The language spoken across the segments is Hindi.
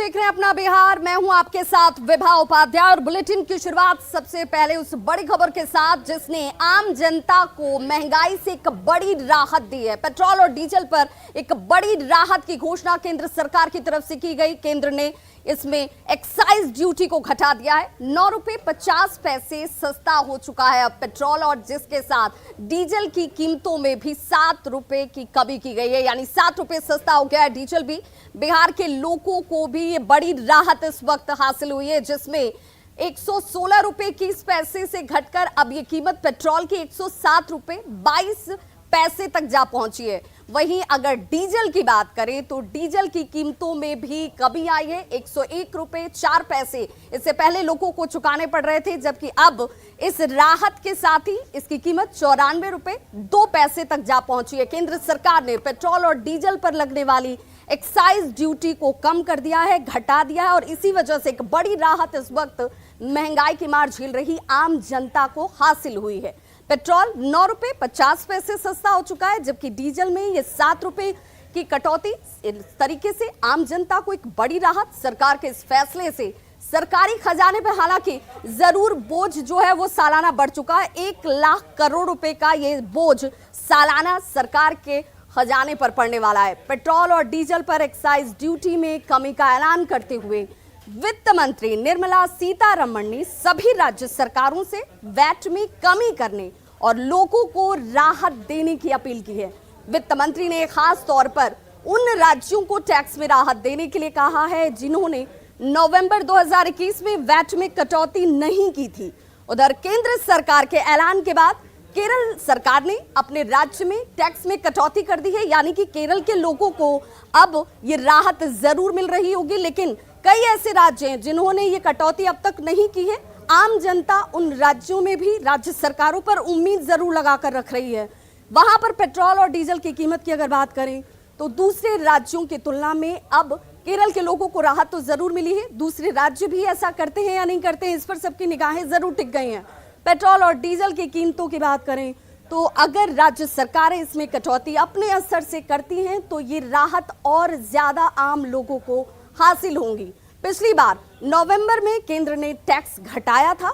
देख रहे हैं अपना बिहार। मैं हूं आपके साथ विभा उपाध्याय और बुलेटिन की शुरुआत सबसे पहले उस बड़ी खबर के साथ जिसने आम जनता को महंगाई से एक बड़ी राहत दी है। पेट्रोल और डीजल पर एक बड़ी राहत की घोषणा केंद्र सरकार की तरफ से की गई। केंद्र ने इसमें एक्साइज ड्यूटी को घटा दिया है। 9 रुपए 50 पैसे सस्ता हो चुका है अब पेट्रोल, और जिसके साथ डीजल की कीमतों में भी 7 रुपए की कमी की गई है, यानी 7 रुपए सस्ता हो गया है डीजल भी। बिहार के लोगों को भी ये बड़ी राहत इस वक्त हासिल हुई है, जिसमें 116 रुपए 21 पैसे से घटकर अब ये कीमत पेट्रोल की 107 रुपए 22 पैसे तक जा पहुंची है। वहीं अगर डीजल की बात करें तो डीजल की कीमतों में भी कमी आई है। 101 रुपए 4 पैसे इससे पहले लोगों को चुकाने पड़ रहे थे, जबकि अब इस राहत के साथ ही इसकी कीमत 94 रुपए 2 पैसे तक जा पहुंची है। केंद्र सरकार ने पेट्रोल और डीजल पर लगने वाली एक्साइज ड्यूटी को कम कर दिया है, घटा दिया है, और इसी वजह से एक बड़ी राहत इस वक्त महंगाई की मार झेल रही आम जनता को हासिल हुई है। पेट्रोल 9 रुपए 50 पैसे सस्ता हो चुका है, जबकि डीजल में ये 7 रुपए की कटौती। इस तरीके से आम जनता को एक बड़ी राहत। सरकार के इस फैसले से सरकारी खजाने पर हालांकि जरूर बोझ जो है वो सालाना बढ़ चुका है। 1 लाख करोड़ रुपए का ये बोझ सालाना सरकार के खजाने पर पड़ने वाला है। पेट्रोल और डीजल पर एक्साइज ड्यूटी में कमी का ऐलान करते हुए वित्त मंत्री निर्मला सीतारमण ने सभी राज्य सरकारों से वैट में कमी करने और लोगों को राहत देने की अपील की है। वित्त मंत्री ने खास तौर पर उन राज्यों को टैक्स में राहत देने के लिए कहा है जिन्होंने नवंबर 2021 में वैट में कटौती नहीं की थी। उधर केंद्र सरकार के ऐलान के बाद केरल सरकार ने अपने राज्य में टैक्स में कटौती कर दी है, यानी कि केरल के लोगों को अब ये राहत जरूर मिल रही होगी। लेकिन कई ऐसे राज्य हैं जिन्होंने ये कटौती अब तक नहीं की है। आम जनता उन राज्यों में भी राज्य सरकारों पर उम्मीद जरूर लगाकर रख रही है। वहां पर पेट्रोल और डीजल की कीमत की अगर बात करें तो दूसरे राज्यों की तुलना में अब केरल के लोगों को राहत तो जरूर मिली है। दूसरे राज्य भी ऐसा करते हैं या नहीं करते हैं, इस पर सबकी निगाहें जरूर टिक गई हैं। पेट्रोल और डीजल की कीमतों की बात करें तो अगर राज्य सरकारें इसमें कटौती अपने असर से करती हैं तो ये राहत और ज्यादा आम लोगों को हासिल होंगी। पिछली बार नवंबर में केंद्र ने टैक्स घटाया था,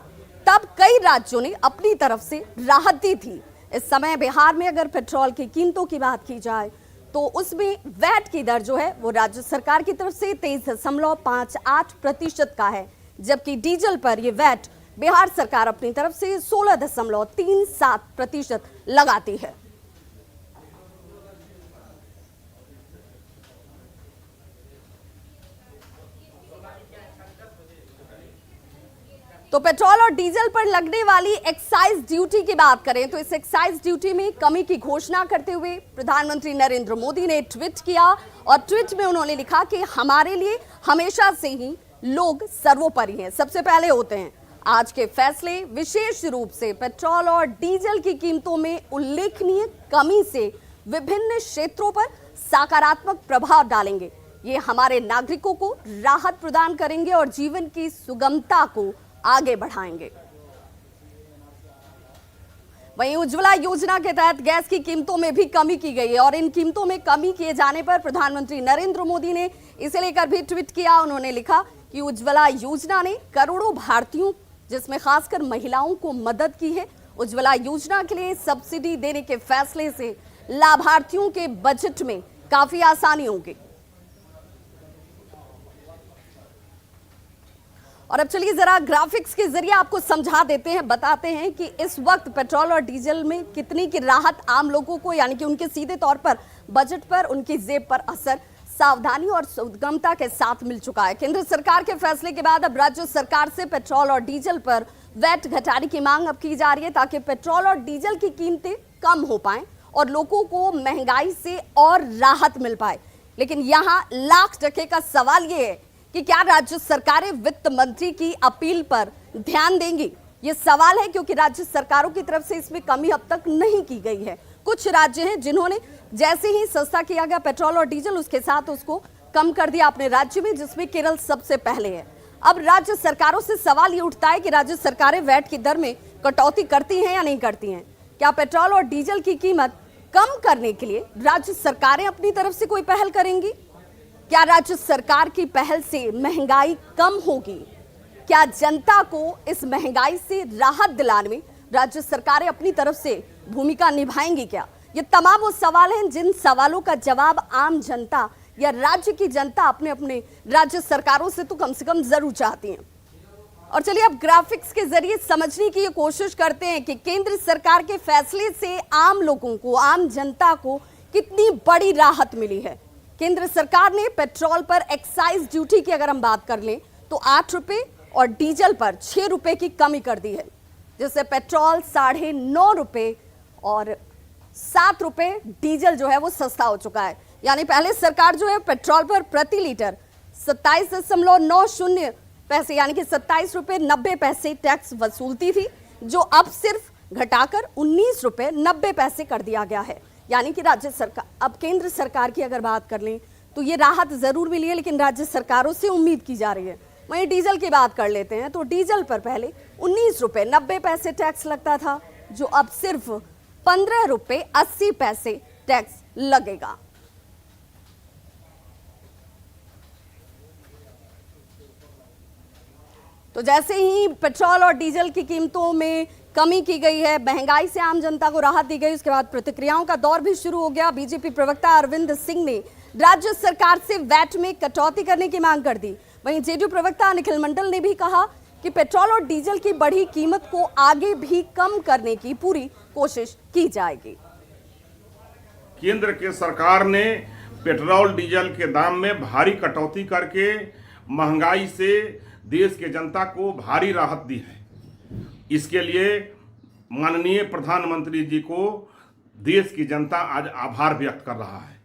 तब कई राज्यों ने अपनी तरफ से राहत दी थी। इस समय बिहार में अगर पेट्रोल की कीमतों की बात की जाए तो उसमें वैट की दर जो है वो राज्य सरकार की तरफ से 23.58% का है, जबकि डीजल पर यह वैट बिहार सरकार अपनी तरफ से 16.37% लगाती है। तो पेट्रोल और डीजल पर लगने वाली एक्साइज ड्यूटी की बात करें तो इस एक्साइज ड्यूटी में कमी की घोषणा करते हुए प्रधानमंत्री नरेंद्र मोदी ने ट्वीट किया, और ट्वीट में उन्होंने लिखा कि हमारे लिए हमेशा से ही लोग सर्वोपरि हैं, सबसे पहले होते हैं। आज के फैसले विशेष रूप से पेट्रोल और डीजल की कीमतों में उल्लेखनीय कमी से विभिन्न क्षेत्रों पर सकारात्मक प्रभाव डालेंगे। ये हमारे नागरिकों को राहत प्रदान करेंगे और जीवन की सुगमता को आगे बढ़ाएंगे। वहीं उज्ज्वला योजना के तहत गैस की कीमतों में भी कमी की गई है, और इन कीमतों में कमी किए जाने पर प्रधानमंत्री नरेंद्र मोदी ने इसे लेकर भी ट्वीट किया। उन्होंने लिखा कि उज्ज्वला योजना ने करोड़ों भारतीयों, जिसमें खासकर महिलाओं को मदद की है। उज्ज्वला योजना के लिए सब्सिडी देने के फैसले से लाभार्थियों के बजट में काफी आसानी होगी। और अब चलिए जरा ग्राफिक्स के जरिए आपको समझा देते हैं, बताते हैं कि इस वक्त पेट्रोल और डीजल में कितनी की राहत आम लोगों को, यानी कि उनके सीधे तौर पर बजट पर, उनकी जेब पर असर सावधानी और सुगमता के साथ मिल चुका है। केंद्र सरकार के फैसले के बाद अब राज्य सरकार से पेट्रोल और डीजल पर वैट घटाने की मांग अब की जा रही है, ताकि पेट्रोल और डीजल की कीमतें कम हो पाएं और लोगों को महंगाई से और राहत मिल पाए। लेकिन यहाँ लाख टके का सवाल ये है कि क्या राज्य सरकारें वित्त मंत्री की अपील पर ध्यान देंगी? ये सवाल है, क्योंकि राज्य सरकारों की तरफ से इसमें कमी अब तक नहीं की गई है। कुछ राज्य हैं जिन्होंने जैसे ही सस्ता किया गया पेट्रोल और डीजल, उसके साथ उसको कम कर दिया अपने राज्य में, जिसमें केरल सबसे पहले है। अब राज्य सरकारों से सवाल ये उठता है कि राज्य सरकारें वैट की दर में कटौती करती हैं या नहीं करती हैं। क्या पेट्रोल और डीजल की कीमत कम करने के लिए राज्य सरकारें अपनी तरफ से कोई पहल करेंगी? क्या राज्य सरकार की पहल से महंगाई कम होगी? क्या जनता को इस महंगाई से राहत दिलाने में राज्य सरकारें अपनी तरफ से भूमिका निभाएंगी क्या? ये तमाम वो सवाल हैं जिन सवालों का जवाब आम जनता या राज्य की जनता अपने अपने राज्य सरकारों से तो कम से कम जरूर चाहती है। और चलिए अब ग्राफिक्स के जरिए समझने की ये कोशिश करते हैं कि केंद्र सरकार के फैसले से आम लोगों को, आम जनता को कितनी बड़ी राहत मिली है। केंद्र सरकार ने पेट्रोल पर एक्साइज ड्यूटी की अगर हम बात कर लें तो 8 रुपए और डीजल पर 6 रुपए की कमी कर दी है, जिससे पेट्रोल 9.5 रुपए और 7 रुपए डीजल जो है वो सस्ता हो चुका है। यानी पहले सरकार जो है पेट्रोल पर प्रति लीटर 27.90 पैसे यानी कि 27 रुपए 90 पैसे टैक्स वसूलती थी, जो अब सिर्फ घटाकर 19 रुपए 90 पैसे कर दिया गया है। यानी कि राज्य सरकार, अब केंद्र सरकार की अगर बात कर लें तो ये राहत जरूर मिली है, लेकिन राज्य सरकारों से उम्मीद की जा रही है। वहीं डीजल की बात कर लेते हैं तो डीजल पर पहले 19 रुपए 90 पैसे टैक्स लगता था, जो अब सिर्फ 15 रुपए 80 पैसे टैक्स लगेगा। तो जैसे ही पेट्रोल और डीजल की कीमतों में कमी की गई है, महंगाई से आम जनता को राहत दी गई, उसके बाद प्रतिक्रियाओं का दौर भी शुरू हो गया। बीजेपी प्रवक्ता अरविंद सिंह ने राज्य सरकार से वैट में कटौती करने की मांग कर दी। वहीं जेडीयू प्रवक्ता निखिल मंडल ने भी कहा कि पेट्रोल और डीजल की बढ़ी कीमत को आगे भी कम करने की पूरी कोशिश की जाएगी। केंद्र के सरकार ने पेट्रोल डीजल के दाम में भारी कटौती करके महंगाई से देश के जनता को भारी राहत दी है। इसके लिए माननीय प्रधानमंत्री जी को देश की जनता आज आभार व्यक्त कर रहा है।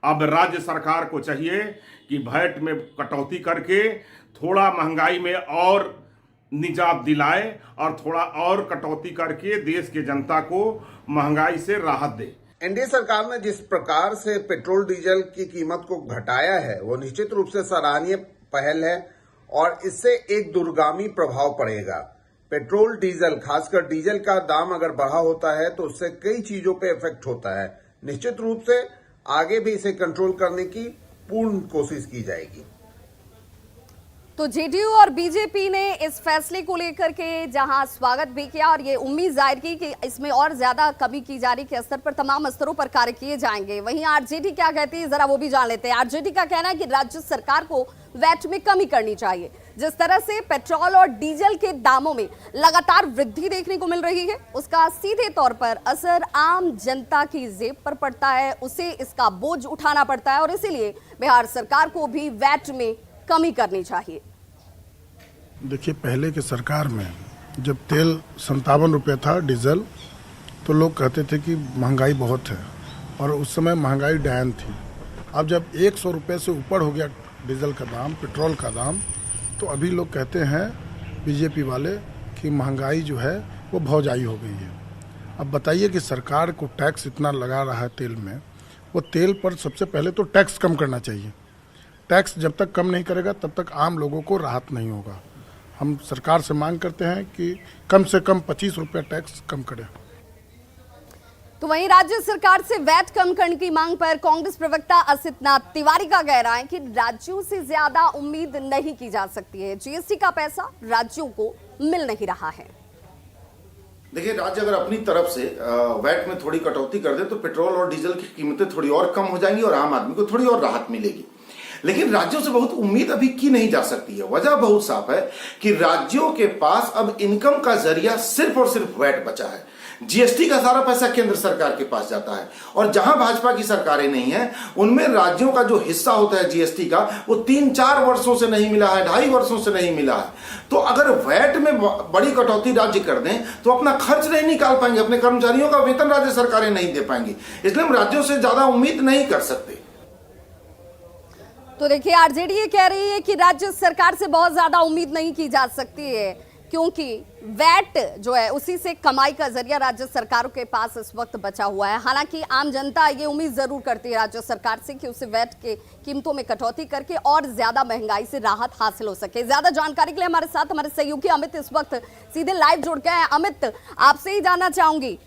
अब राज्य सरकार को चाहिए कि वैट में कटौती करके थोड़ा महंगाई में और निजात दिलाए और थोड़ा और कटौती करके देश के जनता को महंगाई से राहत दे। एनडीए सरकार ने जिस प्रकार से पेट्रोल डीजल की कीमत को घटाया है वो निश्चित रूप से सराहनीय पहल है और इससे एक दूरगामी प्रभाव पड़ेगा। पेट्रोल डीजल, खासकर डीजल का दाम अगर बढ़ा होता है तो उससे कई चीजों पे इफेक्ट होता है। निश्चित रूप से आगे भी इसे कंट्रोल करने की पूर्ण कोशिश की जाएगी। तो जेडीयू और बीजेपी ने इस फैसले को लेकर के जहां स्वागत भी किया और ये उम्मीद जाहिर की कि इसमें और ज्यादा कमी की जा रही के स्तर पर तमाम स्तरों पर कार्य किए जाएंगे। वहीं आरजेडी क्या कहती है, जरा वो भी जान लेते हैं। आरजेडी का कहना है कि राज्य सरकार को वैट में कमी करनी चाहिए। जिस तरह से पेट्रोल और डीजल के दामों में लगातार वृद्धि देखने को मिल रही है, उसका सीधे तौर पर असर आम जनता की जेब पर पड़ता है, उसे इसका बोझ उठाना पड़ता है और इसीलिए बिहार सरकार को भी वैट में कमी करनी चाहिए। देखिए, पहले के सरकार में जब तेल 57 रुपये था डीजल, तो लोग कहते थे कि महंगाई बहुत है और उस समय महंगाई डायन थी। अब जब 100 रुपये से ऊपर हो गया डीजल का दाम, पेट्रोल का दाम, तो अभी लोग कहते हैं बीजेपी वाले कि महंगाई जो है वो भौजाई हो गई है। अब बताइए कि सरकार को टैक्स इतना लगा रहा है तेल में, वो तेल पर सबसे पहले तो टैक्स कम करना चाहिए। टैक्स जब तक कम नहीं करेगा तब तक आम लोगों को राहत नहीं होगा। हम सरकार से मांग करते हैं कि कम से कम 25 रुपये टैक्स कम करें। तो वहीं राज्य सरकार से वैट कम करने की मांग पर कांग्रेस प्रवक्ता असित नाथ तिवारी का कहना है कि राज्यों से ज्यादा उम्मीद नहीं की जा सकती है। जीएसटी का पैसा राज्यों को मिल नहीं रहा है। देखिए, राज्य अगर अपनी तरफ से वैट में थोड़ी कटौती कर दे तो पेट्रोल और डीजल की कीमतें थोड़ी और कम हो जाएंगी और आम आदमी को थोड़ी और राहत मिलेगी। लेकिन राज्यों से बहुत उम्मीद अभी की नहीं जा सकती है। वजह बहुत साफ है कि राज्यों के पास अब इनकम का जरिया सिर्फ और सिर्फ वैट बचा है। जीएसटी का सारा पैसा केंद्र सरकार के पास जाता है और जहां भाजपा की सरकारें नहीं है उनमें राज्यों का जो हिस्सा होता है जीएसटी का, वो 3-4 वर्षों से नहीं मिला है, 2.5 वर्षों से नहीं मिला है। तो अगर वैट में बड़ी कटौती राज्य कर दें तो अपना खर्च नहीं निकाल पाएंगे, अपने कर्मचारियों का वेतन राज्य सरकारें नहीं दे पाएंगी। इसलिए हम राज्यों से ज्यादा उम्मीद नहीं कर सकते। तो देखिए, आरजेडी ये कह रही है कि राज्य सरकार से बहुत ज्यादा उम्मीद नहीं की जा सकती है, क्योंकि वैट जो है उसी से कमाई का जरिया राज्य सरकारों के पास इस वक्त बचा हुआ है। हालांकि आम जनता ये उम्मीद जरूर करती है राज्य सरकार से कि उसे वैट के कीमतों में कटौती करके और ज्यादा महंगाई से राहत हासिल हो सके। ज्यादा जानकारी के लिए हमारे साथ हमारे सहयोगी अमित इस वक्त सीधे लाइव जुड़ गए हैं। अमित, आपसे ही जानना चाहूंगी,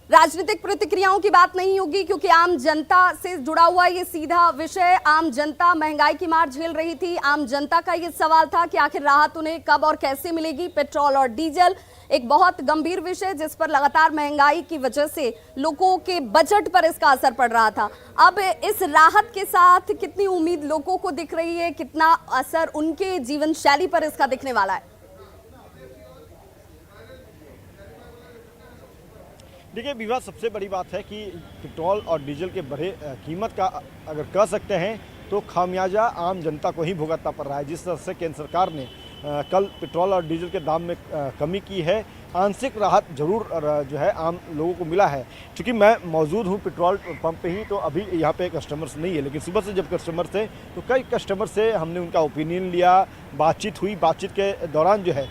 राजनीतिक प्रतिक्रियाओं की बात नहीं होगी क्योंकि आम जनता से जुड़ा हुआ ये सीधा विषय। आम जनता महंगाई की मार झेल रही थी। आम जनता का ये सवाल था कि आखिर राहत उन्हें कब और कैसे मिलेगी। पेट्रोल और डीजल एक बहुत गंभीर विषय जिस पर लगातार महंगाई की वजह से लोगों के बजट पर इसका असर पड़ रहा था। अब इस राहत के साथ कितनी उम्मीद लोगों को दिख रही है, कितना असर उनके जीवन शैली पर इसका दिखने वाला है? देखिए विवाद, सबसे बड़ी बात है कि पेट्रोल और डीजल के बढ़े कीमत का अगर कह सकते हैं तो खामियाजा आम जनता को ही भुगतना पड़ रहा है। जिस तरह से केंद्र सरकार ने कल पेट्रोल और डीजल के दाम में कमी की है, आंशिक राहत जरूर जो है आम लोगों को मिला है। क्योंकि मैं मौजूद हूँ पेट्रोल पंप पे ही, तो अभी यहाँ पे कस्टमर्स नहीं है, लेकिन सुबह से जब कस्टमर थे तो कई कस्टमर से हमने उनका ओपिनियन लिया, बातचीत हुई। बातचीत के दौरान जो है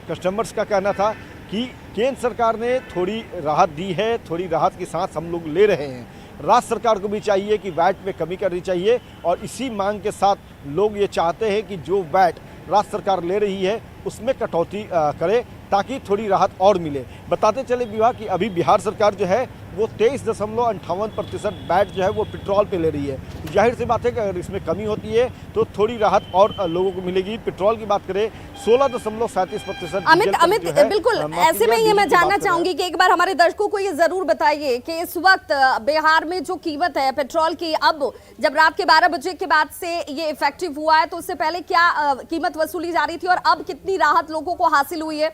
कस्टमर्स का कहना था कि केंद्र सरकार ने थोड़ी राहत दी है, थोड़ी राहत की सांस हम लोग ले रहे हैं। राज्य सरकार को भी चाहिए कि वैट में कमी करनी चाहिए, और इसी मांग के साथ लोग ये चाहते हैं कि जो वैट राज्य सरकार ले रही है उसमें कटौती करे ताकि थोड़ी राहत और मिले। बताते चले विवाह कि अभी बिहार सरकार जो है वो 23.58% वैट जो है वो पेट्रोल पे ले रही है। तो जाहिर सी बात है कि अगर इसमें कमी होती है तो थोड़ी राहत और लोगों को मिलेगी। पेट्रोल की बात करें 16.37%। अमित बिल्कुल ऐसे में ये मैं जानना चाहूंगी कि एक बार हमारे दर्शकों को ये जरूर बताइए कि इस वक्त बिहार में जो कीमत है पेट्रोल की, अब जब रात के 12 बजे के बाद से ये इफेक्टिव हुआ है तो उससे पहले क्या कीमत वसूली जा रही थी और अब कितनी राहत लोगों को हासिल हुई है?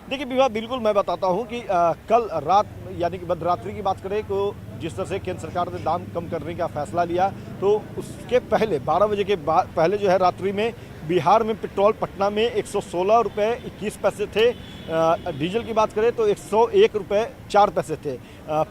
देखिए विवाह, बिल्कुल मैं बताता हूं कि कल रात यानी कि मध्यरात्रि की बात करें तो जिस तरह से केंद्र सरकार ने दाम कम करने का फैसला लिया, तो उसके पहले 12 बजे के बाद पहले जो है रात्रि में बिहार में पेट्रोल पटना में 116 रुपये 21 पैसे थे। डीजल की बात करें तो 101 रुपये 4 पैसे थे।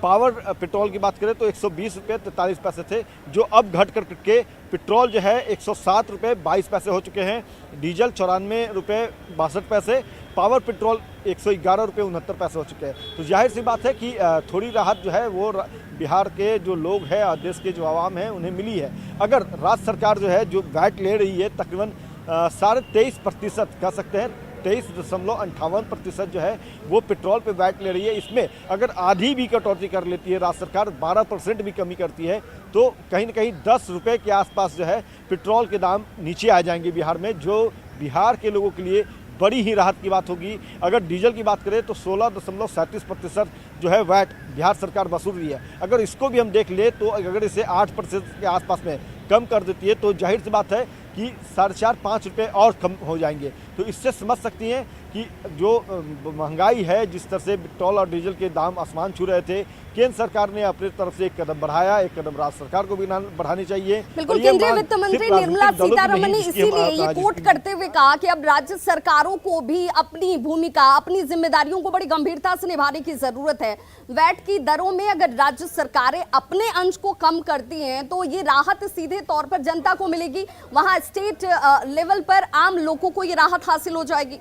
पावर पेट्रोल की बात करें तो 120 रुपये 43 पैसे थे, जो अब घट कर के पेट्रोल जो है 107 रुपये 22 पैसे हो चुके हैं। डीजल 94 रुपये 62 पैसे, पावर पेट्रोल 111 रुपये 69 पैसे हो चुके हैं। तो जाहिर सी बात है कि थोड़ी राहत जो है वो बिहार के जो लोग हैं और देश के जो आवाम हैं उन्हें मिली है। अगर राज्य सरकार जो है जो वैट ले रही है तकरीबन 23.5% कह सकते हैं, 23.58% जो है वो पेट्रोल पे वैट ले रही है। इसमें अगर आधी भी कटौती कर लेती है राज्य सरकार, 12% भी कमी करती है, तो कहीं ना कहीं 10 रुपये के आसपास जो है पेट्रोल के दाम नीचे आ जाएंगे बिहार में, जो बिहार के लोगों के लिए बड़ी ही राहत की बात होगी। अगर डीजल की बात करें तो 16.37% जो है वैट बिहार सरकार वसूल रही है। अगर इसको भी हम देख ले तो अगर इसे 8% के आसपास में कम कर देती है तो जाहिर सी बात है कि 4.5-5 रुपये और कम हो जाएंगे। तो इससे समझ सकती हैं कि जो महंगाई है, जिस तरह से पेट्रोल और डीजल के दाम आसमान छू रहे थे, केंद्र सरकार ने अपनी तरफ से एक कदम बढ़ाया, एक कदम राज्य सरकार को भी बढ़ानी चाहिए। बिल्कुल, केंद्रीय वित्त मंत्री निर्मला सीतारमण ने इसीलिए ये कोट करते हुए कहा कि अब राज्य सरकारों को भी अपनी भूमिका, अपनी जिम्मेदारियों को बड़ी गंभीरता से निभाने की जरूरत है। वैट की दरों में अगर राज्य सरकारें अपने अंश को कम करती हैं तो ये राहत सीधे तौर पर जनता को मिलेगी, वहां स्टेट लेवल पर आम लोगों को ये राहत हासिल हो जाएगी।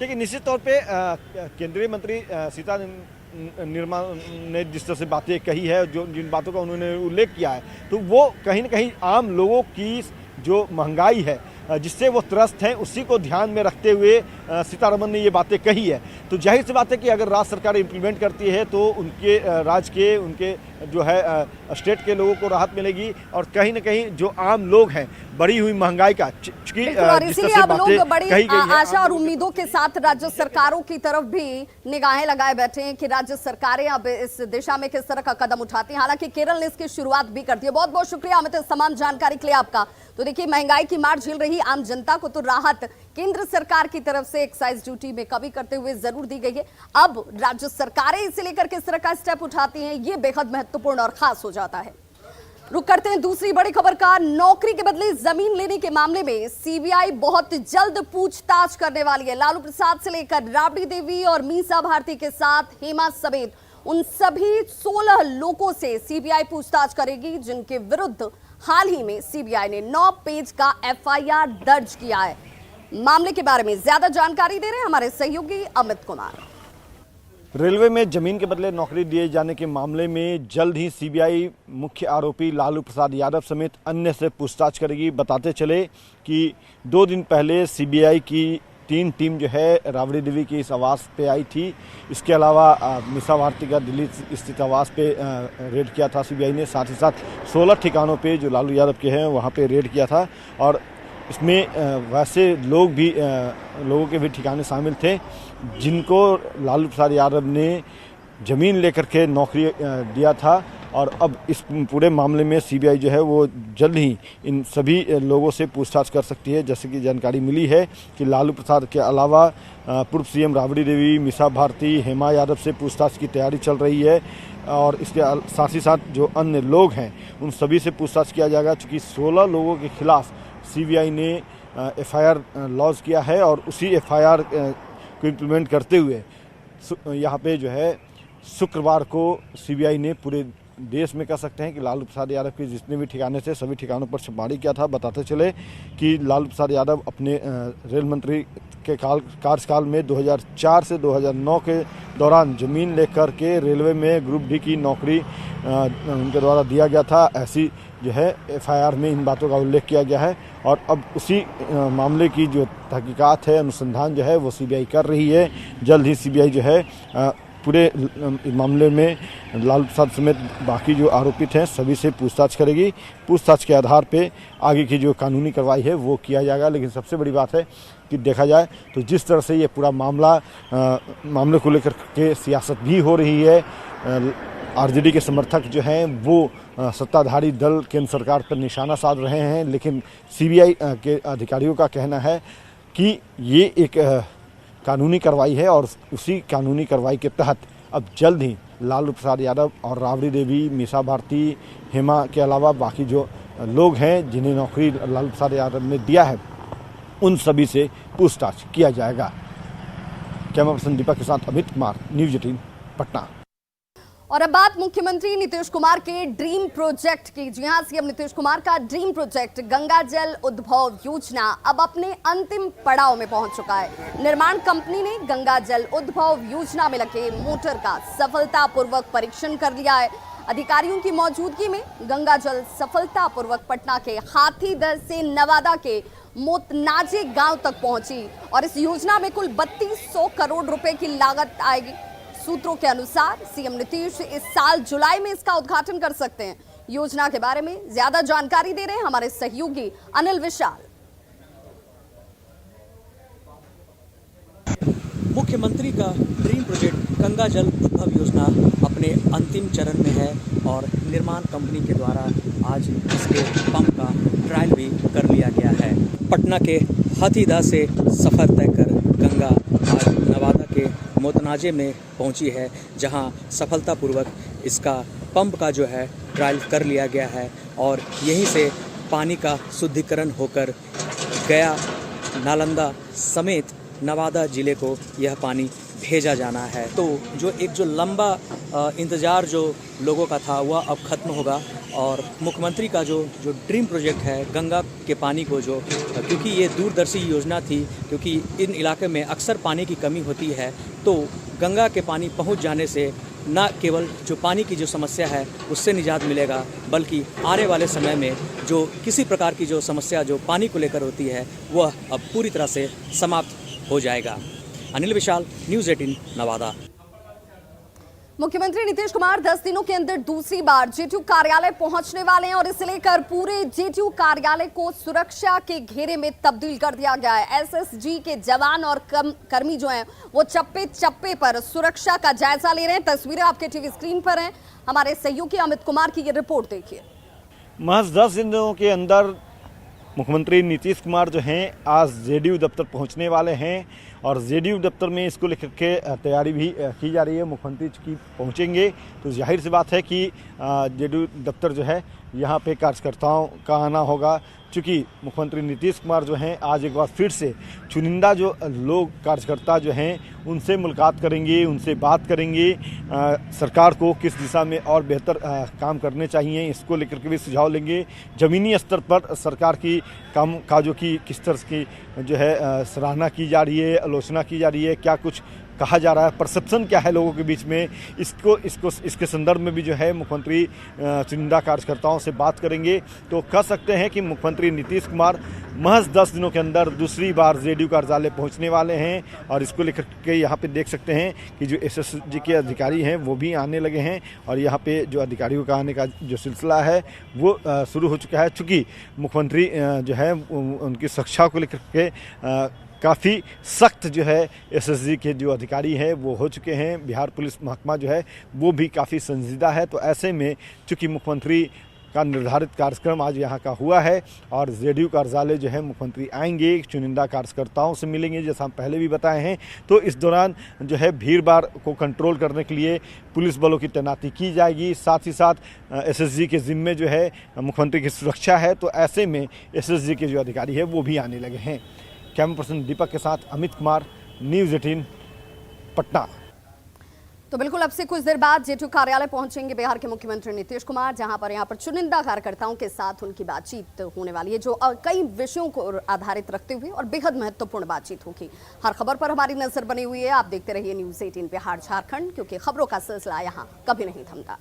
देखिए निश्चित तौर पे केंद्रीय मंत्री निर्मला ने जिस तरह से बातें कही है, जो जिन बातों का उन्होंने उल्लेख किया है, तो वो कहीं ना कहीं आम लोगों की जो महंगाई है जिससे वो त्रस्त हैं उसी को ध्यान में रखते हुए सीतारमण ने ये बातें कही है। तो जाहिर सी बात है कि अगर राज्य सरकार इम्प्लीमेंट करती है तो उनके राज्य के, उनके जो है स्टेट के लोगों को राहत मिलेगी, और कहीं ना कहीं जो आम लोग हैं बढ़ी हुई महंगाई का इसीलिए अब लोग बड़ी आशा और उम्मीदों के साथ राज्य सरकारों की तरफ भी निगाहें लगाए बैठे हैं कि राज्य सरकारें अब इस दिशा में किस तरह का कदम उठाती हैं। हालांकि केरल ने इसकी शुरुआत भी कर दी है। बहुत बहुत शुक्रिया अमित इस तमाम जानकारी के लिए आपका। तो देखिए, महंगाई की मार झेल रही आम जनता को तो राहत केंद्र सरकार की तरफ से एक्साइज ड्यूटी में कमी करते हुए जरूर दी गई है। अब राज्य सरकारें इसे लेकर किस तरह का स्टेप उठाती हैं, ये बेहद महत्वपूर्ण और खास हो जाता है। रुक करते हैं दूसरी बड़ी खबर का। नौकरी के बदले जमीन लेने के मामले में सीबीआई बहुत जल्द पूछताछ करने वाली है। लालू प्रसाद से लेकर राबड़ी देवी और मीसा भारती के साथ हेमा समेत उन सभी 16 लोगों से सीबीआई पूछताछ करेगी जिनके विरुद्ध हाल ही में सीबीआई ने 9 पेज का एफआईआर दर्ज किया है। मामले के बारे में ज्यादा जानकारी दे रहे हैं हमारे सहयोगी अमित कुमार। रेलवे में जमीन के बदले नौकरी दिए जाने के मामले में जल्द ही सीबीआई मुख्य आरोपी लालू प्रसाद यादव समेत अन्य से पूछताछ करेगी। बताते चले कि 2 दिन पहले सीबीआई की 3 टीम जो है राबड़ी देवी के इस आवास पे आई थी। इसके अलावा मीसा भारती का दिल्ली स्थित आवास पे रेड किया था सीबीआई ने। साथ ही साथ 16 ठिकानों पे जो लालू यादव के हैं वहाँ पे रेड किया था और इसमें वैसे लोगों के भी ठिकाने शामिल थे जिनको लालू प्रसाद यादव ने ज़मीन लेकर के नौकरी दिया था। और अब इस पूरे मामले में सीबीआई जो है वो जल्द ही इन सभी लोगों से पूछताछ कर सकती है। जैसे कि जानकारी मिली है कि लालू प्रसाद के अलावा पूर्व सीएम राबड़ी देवी, मीसा भारती, हेमा यादव से पूछताछ की तैयारी चल रही है और इसके साथ ही साथ जो अन्य लोग हैं उन सभी से पूछताछ किया जाएगा। चूँकि 16 लोगों के खिलाफ सीबीआई ने एफआईआर लॉन्च किया है और उसी एफआईआर को इम्प्लीमेंट करते हुए यहाँ पे जो है शुक्रवार को सीबीआई ने पूरे देश में कह सकते हैं कि लालू प्रसाद यादव के जितने भी ठिकाने थे सभी ठिकानों पर छापेमारी किया था। बताते चले कि लालू प्रसाद यादव अपने रेल मंत्री के कार्यकाल में 2004 से 2009 के दौरान ज़मीन लेकर के रेलवे में ग्रुप डी की नौकरी उनके द्वारा दिया गया था। ऐसी जो है एफआईआर में इन बातों का उल्लेख किया गया है और अब उसी मामले की जो तहकीकात है, अनुसंधान जो है वो सीबीआई कर रही है। जल्द ही सीबीआई जो है पूरे मामले में लालू प्रसाद समेत बाकी जो आरोपित हैं सभी से पूछताछ करेगी। पूछताछ के आधार पे आगे की जो कानूनी कार्रवाई है वो किया जाएगा। लेकिन सबसे बड़ी बात है कि देखा जाए तो जिस तरह से ये पूरा मामले को लेकर के सियासत भी हो रही है, आरजेडी के समर्थक जो हैं वो सत्ताधारी दल केंद्र सरकार पर निशाना साध रहे हैं। लेकिन सीबीआई के अधिकारियों का कहना है कि ये एक कानूनी कार्रवाई है और उसी कानूनी कार्रवाई के तहत अब जल्द ही लालू प्रसाद यादव और राबड़ी देवी, मीसा भारती, हेमा के अलावा बाकी जो लोग हैं जिन्हें नौकरी लालू प्रसाद यादव ने दिया है उन सभी से पूछताछ किया जाएगा। कैमरा पर्सन दीपक के साथ अमित कुमार, न्यूज़ 18 पटना। और अब बात मुख्यमंत्री नीतीश कुमार के ड्रीम प्रोजेक्ट की। जी हां, सीएम नीतीश कुमार का ड्रीम प्रोजेक्ट गंगा जल उद्भव योजना अब अपने अंतिम पड़ाव में पहुंच चुका है। निर्माण कंपनी ने गंगा जल उद्भव योजना में लगे मोटर का सफलतापूर्वक परीक्षण कर लिया है। अधिकारियों की मौजूदगी में गंगा जल सफलतापूर्वक पटना के हाथीदह से नवादा के मोतनाजे गांव तक पहुंची और इस योजना में कुल 3200 करोड़ रुपए की लागत आएगी। सूत्रों के अनुसार सीएम नीतीश इस साल जुलाई में इसका उद्घाटन कर सकते हैं। योजना के बारे में ज्यादा जानकारी दे रहे हैं हमारे सहयोगी अनिल विशाल। मुख्यमंत्री का ड्रीम प्रोजेक्ट गंगा जल उद्भव योजना अपने अंतिम चरण में है और निर्माण कंपनी के द्वारा आज इसके पंप का ट्रायल भी कर लिया गया है। पटना के हाथीदह से सफर तय कर गंगा आज नवादा के मोतनाजे में पहुंची है, जहां सफलतापूर्वक इसका पंप का जो है ट्रायल कर लिया गया है और यहीं से पानी का शुद्धिकरण होकर गया, नालंदा समेत नवादा जिले को यह पानी भेजा जाना है। तो जो लंबा इंतज़ार जो लोगों का था वह अब ख़त्म होगा और मुख्यमंत्री का जो ड्रीम प्रोजेक्ट है गंगा के पानी को क्योंकि ये दूरदर्शी योजना थी, क्योंकि इन इलाके में अक्सर पानी की कमी होती है, तो गंगा के पानी पहुंच जाने से न केवल जो पानी की जो समस्या है उससे निजात मिलेगा, बल्कि आने वाले समय में जो किसी प्रकार की जो समस्या जो पानी को लेकर होती है वह अब पूरी तरह से समाप्त हो जाएगा। अनिल विशाल, न्यूज़ 18 नवादा। मुख्यमंत्री नीतीश कुमार 10 दिनों के अंदर दूसरी बार जेटीयू कार्यालय पहुंचने वाले हैं और इसे लेकर पूरे जेटीयू कार्यालय को सुरक्षा के घेरे में तब्दील कर दिया गया है। एसएसजी के जवान और कर्मी जो हैं वो चप्पे चप्पे पर सुरक्षा का जायजा ले रहे हैं। तस्वीरें आपके टीवी स्क्रीन पर हैं। हमारे सहयोगी अमित कुमार की ये रिपोर्ट देखिए। महज 10 दिनों के अंदर मुख्यमंत्री नीतीश कुमार जो हैं आज जेडीयू दफ्तर पहुंचने वाले हैं और जेडीयू दफ्तर में इसको लेकर के तैयारी भी की जा रही है। मुख्यमंत्री की पहुंचेंगे तो जाहिर सी बात है कि जेडीयू दफ्तर जो है यहाँ पे कार्यकर्ताओं का आना होगा, क्योंकि मुख्यमंत्री नीतीश कुमार जो हैं आज एक बार फिर से चुनिंदा जो लोग कार्यकर्ता जो हैं उनसे मुलाकात करेंगे, उनसे बात करेंगे, सरकार को किस दिशा में और बेहतर काम करने चाहिए इसको लेकर के भी सुझाव लेंगे। ज़मीनी स्तर पर सरकार की काम काजों की किस तरह की जो है सराहना की जा रही है, आलोचना की जा रही है, क्या कुछ कहा जा रहा है, परसेप्शन क्या है लोगों के बीच में, इसके संदर्भ में भी जो है मुख्यमंत्री चुनिंदा कार्यकर्ताओं से बात करेंगे। तो कह सकते हैं कि मुख्यमंत्री नीतीश कुमार महज 10 दिनों के अंदर दूसरी बार जेडीयू कार्यालय पहुंचने वाले हैं और इसको लेकर के यहाँ पे देख सकते हैं कि जो एसएसजी के अधिकारी हैं वो भी आने लगे हैं और यहाँ पे जो अधिकारियों का आने का जो सिलसिला है वो शुरू हो चुका है। चूँकि मुख्यमंत्री जो है उनकी सुरक्षा को लेकर के काफ़ी सख्त जो है एसएसजी के जो अधिकारी हैं वो हो चुके हैं। बिहार पुलिस महकमा जो है वो भी काफ़ी संजीदा है। तो ऐसे में चूँकि मुख्यमंत्री का निर्धारित कार्यक्रम आज यहाँ का हुआ है और जेडीयू कार्यालय जो है मुख्यमंत्री आएंगे, चुनिंदा कार्यकर्ताओं से मिलेंगे जैसा हम पहले भी बताए हैं। तो इस दौरान जो है भीड़-भाड़ को कंट्रोल करने के लिए पुलिस बलों की तैनाती की जाएगी। साथ ही साथ एसएसजी के जिम्मे जो है मुख्यमंत्री की सुरक्षा है। तो ऐसे में एसएसजी के जो अधिकारी है वो भी आने लगे हैं। कैमरा पर्सन दीपक के साथ अमित कुमार, न्यूज़ 18 पटना। तो बिल्कुल अब से कुछ देर बाद जेडीयू कार्यालय पहुंचेंगे बिहार के मुख्यमंत्री नीतीश कुमार, जहां पर यहां पर चुनिंदा कार्यकर्ताओं के साथ उनकी बातचीत होने वाली है, जो कई विषयों को आधारित रखते हुए और बेहद महत्वपूर्ण बातचीत होगी। हर खबर पर हमारी नजर बनी हुई है। आप देखते रहिए न्यूज़ 18 बिहार झारखंड, क्योंकि खबरों का सिलसिला यहां कभी नहीं थमता।